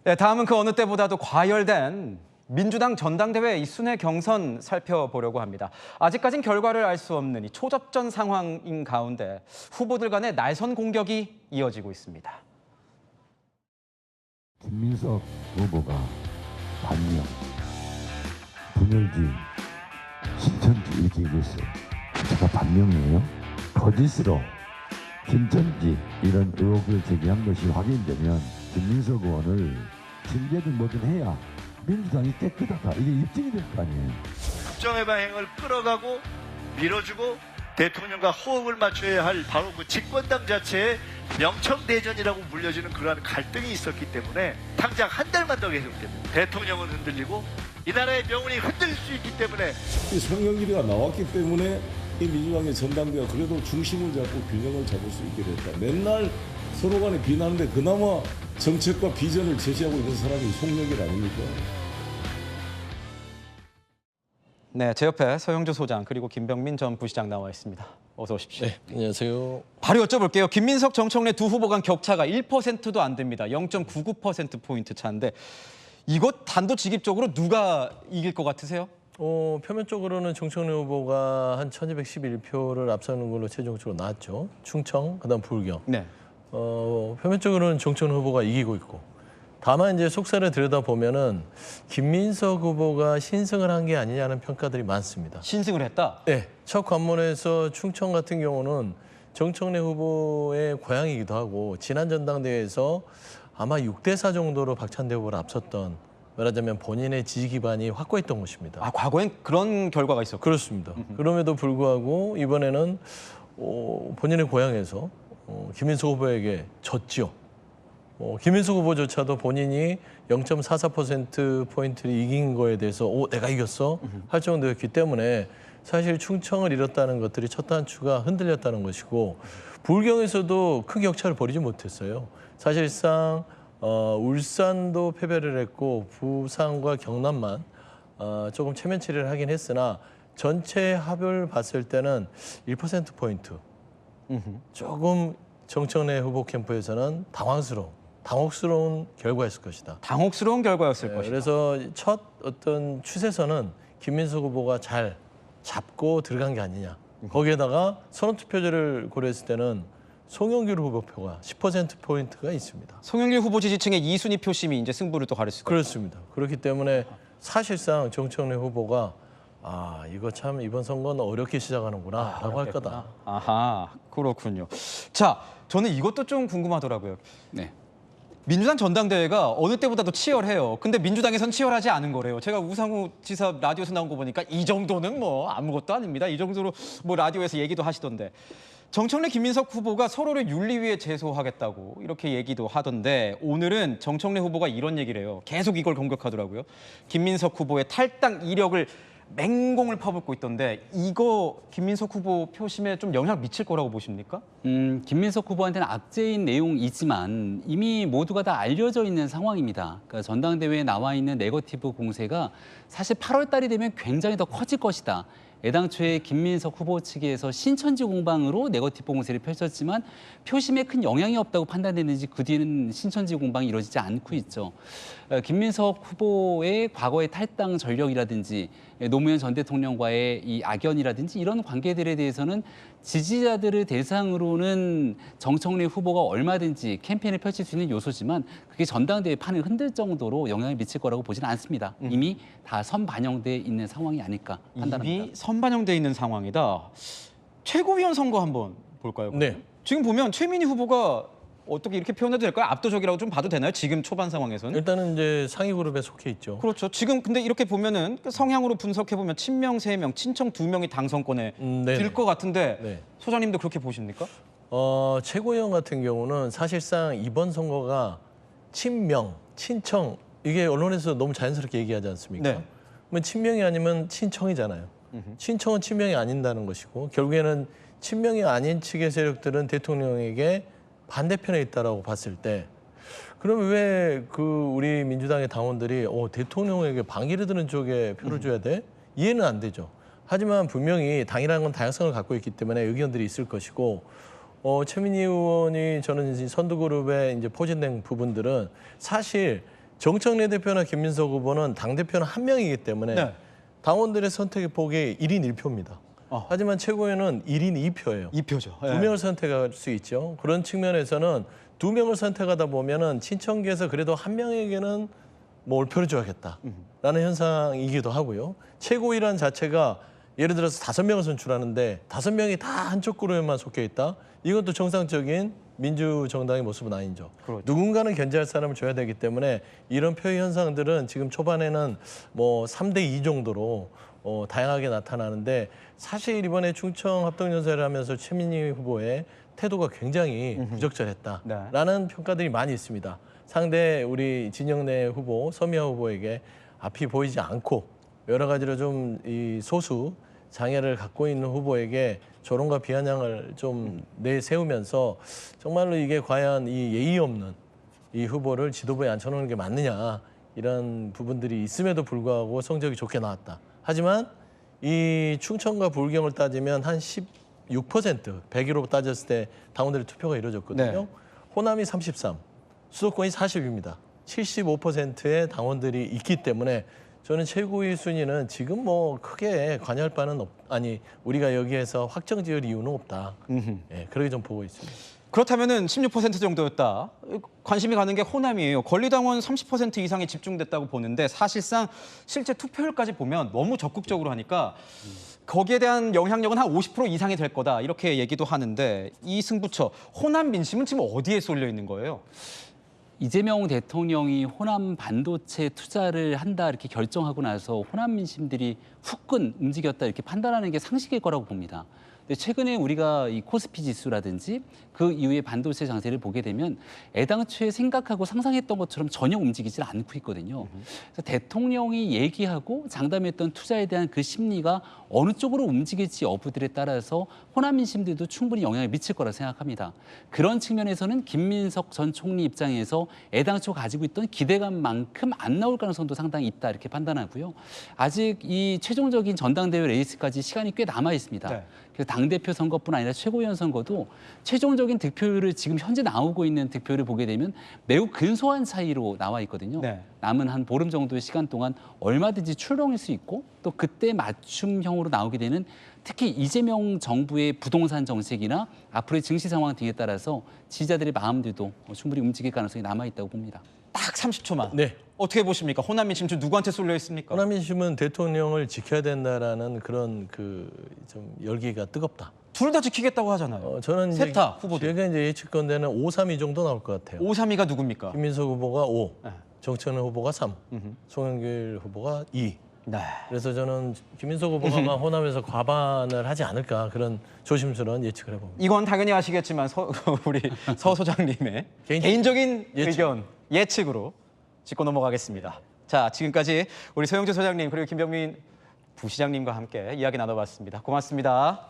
네, 다음은 그 어느 때보다도 과열된 민주당 전당대회 이 순회 경선 살펴보려고 합니다. 아직까진 결과를 알 수 없는 이 초접전 상황인 가운데 후보들 간의 날선 공격이 이어지고 있습니다. 김민석 후보가 반명, 분열주의, 신천지 이렇게 얘기했어요. 제가 반명이에요? 거짓으로 신천지 이런 의혹을 제기한 것이 확인되면 김민석 의원을 징계든 뭐든 해야 민주당이 깨끗하다. 이게 입증이 될 거 아니에요. 국정의 행을 끌어가고 밀어주고 대통령과 호흡을 맞춰야 할 바로 그 집권당 자체의 명청대전이라고 불려지는 그러한 갈등이 있었기 때문에 당장 한 달만 더 계속됩니다. 대통령은 흔들리고 이 나라의 명운이 흔들릴 수 있기 때문에 송영길이가 나왔기 때문에 이 민주당의 전당대회가 그래도 중심을 잡고 균형을 잡을 수 있게 됐다. 맨날 서로 간에 비난하는데 그나마 정책과 비전을 제시하고 있는 사람이 송영길 아닙니까? 네, 제 옆에 서영주 소장 그리고 김병민 전 부시장 나와 있습니다. 어서 오십시오. 네, 안녕하세요. 바로 여쭤볼게요. 김민석, 정청래 두 후보 간 격차가 1%도 안 됩니다. 0.99%포인트 차인데 이것 단도직입적으로 누가 이길 것 같으세요? 표면적으로는 정청래 후보가 한 1211표를 앞서는 걸로 최종적으로 나왔죠. 충청, 그다음 불경. 네. 표면적으로는 정청래 후보가 이기고 있고. 다만 이제 속사를 들여다보면은 김민석 후보가 신승을 한 게 아니냐는 평가들이 많습니다. 신승을 했다? 네. 첫 관문에서 충청 같은 경우는 정청래 후보의 고향이기도 하고 지난 전당대회에서 아마 6대4 정도로 박찬대 후보를 앞섰던, 말하자면 본인의 지지 기반이 확고했던 곳입니다. 아, 과거엔 그런 결과가 있었고. 그렇습니다. 그럼에도 불구하고 이번에는 본인의 고향에서 김민석 후보에게 졌죠. 김민석 후보조차도 본인이 0.44%포인트를 이긴 거에 대해서 내가 이겼어? 할 정도였기 때문에 사실 충청을 잃었다는 것들이 첫 단추가 흔들렸다는 것이고, 불경에서도 큰 격차를 벌이지 못했어요. 사실상 울산도 패배를 했고 부산과 경남만 조금 체면 처리를 하긴 했으나 전체 합을 봤을 때는 1%포인트 조금 정청래 후보 캠프에서는 당혹스러운 결과였을 것이다. 당혹스러운 결과였을 것이다. 그래서 첫 어떤 추세선은 김민석 후보가 잘 잡고 들어간 게 아니냐. 거기에다가 선언투표제를 고려했을 때는 송영길 후보표가 10%포인트가 있습니다. 송영길 후보 지지층의 2순위 표심이 이제 승부를 또 가릴 수가 그렇습니다. 그렇기 때문에 사실상 정청래 후보가 이거 참 이번 선거는 어렵게 시작하는구나 라고 할 거다. 아하, 그렇군요. 자, 저는 이것도 좀 궁금하더라고요. 네. 민주당 전당대회가 어느 때보다도 치열해요. 근데 민주당에선 치열하지 않은 거래요. 제가 우상호 지사 라디오에서 나온 거 보니까 이 정도는 뭐 아무것도 아닙니다. 이 정도로 뭐 라디오에서 얘기도 하시던데. 정청래, 김민석 후보가 서로를 윤리위에 제소하겠다고 이렇게 얘기도 하던데 오늘은 정청래 후보가 이런 얘기를 해요. 계속 이걸 공격하더라고요. 김민석 후보의 탈당 이력을 맹공을 퍼붓고 있던데 이거 김민석 후보 표심에 좀 영향 미칠 거라고 보십니까? 김민석 후보한테는 악재인 내용이지만 이미 모두가 다 알려져 있는 상황입니다. 그러니까 전당대회에 나와 있는 네거티브 공세가 사실 8월 달이 되면 굉장히 더 커질 것이다. 애당초에 김민석 후보 측에서 신천지 공방으로 네거티브 공세를 펼쳤지만 표심에 큰 영향이 없다고 판단됐는지 그 뒤에는 신천지 공방이 이루어지지 않고 있죠. 김민석 후보의 과거의 탈당 전력이라든지 노무현 전 대통령과의 이 악연이라든지 이런 관계들에 대해서는 지지자들을 대상으로는 정청래 후보가 얼마든지 캠페인을 펼칠 수 있는 요소지만 그게 전당대회 판을 흔들 정도로 영향을 미칠 거라고 보지는 않습니다. 이미 다 선반영돼 있는 상황이 아닐까 판단합니다. 이미 선반영돼 있는 상황이다. 최고위원 선거 한번 볼까요? 네. 지금 보면 최민희 후보가 어떻게 이렇게 표현해도 될까요? 압도적이라고 좀 봐도 되나요? 지금 초반 상황에서는? 일단은 이제 상위 그룹에 속해 있죠. 그렇죠. 지금 근데 이렇게 보면은 성향으로 분석해 보면 친명 3명, 친청 2명이 당선권에 들 것 같은데 네. 소장님도 그렇게 보십니까? 최고위원 같은 경우는 사실상 이번 선거가 친명, 친청 이게 언론에서 너무 자연스럽게 얘기하지 않습니까? 네. 그러면 친명이 아니면 친청이잖아요. 친청은 친명이 아닌다는 것이고 결국에는 친명이 아닌 측의 세력들은 대통령에게 반대편에 있다라고 봤을 때 그러면 왜 우리 민주당의 당원들이 대통령에게 반기를 드는 쪽에 표를 줘야 돼? 이해는 안 되죠. 하지만 분명히 당이라는 건 다양성을 갖고 있기 때문에 의견들이 있을 것이고 최민희 의원이 저는 이제 선두그룹에 이제 포진된 부분들은 사실 정청래 대표나 김민석 후보는 당대표는 한 명이기 때문에 네. 당원들의 선택의 폭이 1인 1표입니다. 하지만 최고위원은 1인 2표예요. 2표죠. 두 명을 선택할 수 있죠. 그런 측면에서는 두 명을 선택하다 보면은 친청계에서 그래도 한 명에게는 뭐 올표를 줘야겠다라는 현상이기도 하고요. 최고위란 자체가 예를 들어서 5명을 선출하는데 5명이 다 한쪽 그룹에만 속해 있다. 이것도 정상적인 민주정당의 모습은 아니죠. 그렇죠. 누군가는 견제할 사람을 줘야 되기 때문에 이런 표의 현상들은 지금 초반에는 뭐 3대2 정도로 다양하게 나타나는데 사실 이번에 충청 합동연설을 하면서 최민희 후보의 태도가 굉장히 부적절했다라는 평가들이 많이 있습니다. 상대 우리 진영래 후보, 서미아 후보에게 앞이 보이지 않고 여러 가지로 좀 이 소수 장애를 갖고 있는 후보에게 조롱과 비아냥을 좀 내세우면서 정말로 이게 과연 이 예의 없는 이 후보를 지도부에 앉혀놓는 게 맞느냐 이런 부분들이 있음에도 불구하고 성적이 좋게 나왔다. 하지만 이 충청과 불경을 따지면 한 16%, 100으로 따졌을 때 당원들의 투표가 이루어졌거든요. 네. 호남이 33, 수도권이 40입니다. 75%의 당원들이 있기 때문에 저는 최고위 순위는 지금 뭐 크게 관여할 바는 아니 우리가 여기에서 확정 지을 이유는 없다. 예, 그렇게 좀 보고 있습니다. 그렇다면은 16% 정도였다. 관심이 가는 게 호남이에요. 권리당원 30% 이상이 집중됐다고 보는데 사실상 실제 투표율까지 보면 너무 적극적으로 하니까 거기에 대한 영향력은 한 50% 이상이 될 거다. 이렇게 얘기도 하는데 이 승부처 호남 민심은 지금 어디에 쏠려 있는 거예요? 이재명 대통령이 호남 반도체 투자를 한다 이렇게 결정하고 나서 호남 민심들이 후끈 움직였다 이렇게 판단하는 게 상식일 거라고 봅니다. 근데 최근에 우리가 이 코스피 지수라든지 그 이후에 반도체 장세를 보게 되면 애당초에 생각하고 상상했던 것처럼 전혀 움직이질 않고 있거든요. 그래서 대통령이 얘기하고 장담했던 투자에 대한 그 심리가 어느 쪽으로 움직일지 여부들에 따라서 호남 민심들도 충분히 영향을 미칠 거라 생각합니다. 그런 측면에서는 김민석 전 총리 입장에서 애당초 가지고 있던 기대감만큼 안 나올 가능성도 상당히 있다 이렇게 판단하고요. 아직 이 최종적인 전당대회 레이스까지 시간이 꽤 남아 있습니다. 네. 그래서 당대표 선거뿐 아니라 최고위원 선거도 최종적인 득표율을 지금 현재 나오고 있는 득표율을 보게 되면 매우 근소한 차이로 나와 있거든요. 네. 남은 한 보름 정도의 시간 동안 얼마든지 출렁일 수 있고 또 그때 맞춤형으로 나오게 되는 특히 이재명 정부의 부동산 정책이나 앞으로의 증시 상황 등에 따라서 지지자들의 마음들도 충분히 움직일 가능성이 남아 있다고 봅니다. 딱 30초만. 네. 어떻게 보십니까? 호남 민심 좀 누구한테 쏠려 있습니까? 호남 민심은 대통령을 지켜야 된다라는 그런 그 좀 열기가 뜨겁다. 둘 다 지키겠다고 하잖아요. 저는 이제 셋다 후보들. 제가 이제 예측건대는 5, 3위 정도 나올 것 같아요. 5, 3위가 누굽니까? 김민석 후보가 5, 네. 정청래 후보가 3, 송영길 후보가 2. 네. 그래서 저는 김민석 후보가 아마 호남에서 과반을 하지 않을까 그런 조심스러운 예측을 해봅니다. 이건 당연히 아시겠지만 우리 서 소장님의 개인적인 의견, 예측으로 짚고 넘어가겠습니다. 자, 지금까지 우리 서영주 소장님 그리고 김병민 부시장님과 함께 이야기 나눠봤습니다. 고맙습니다.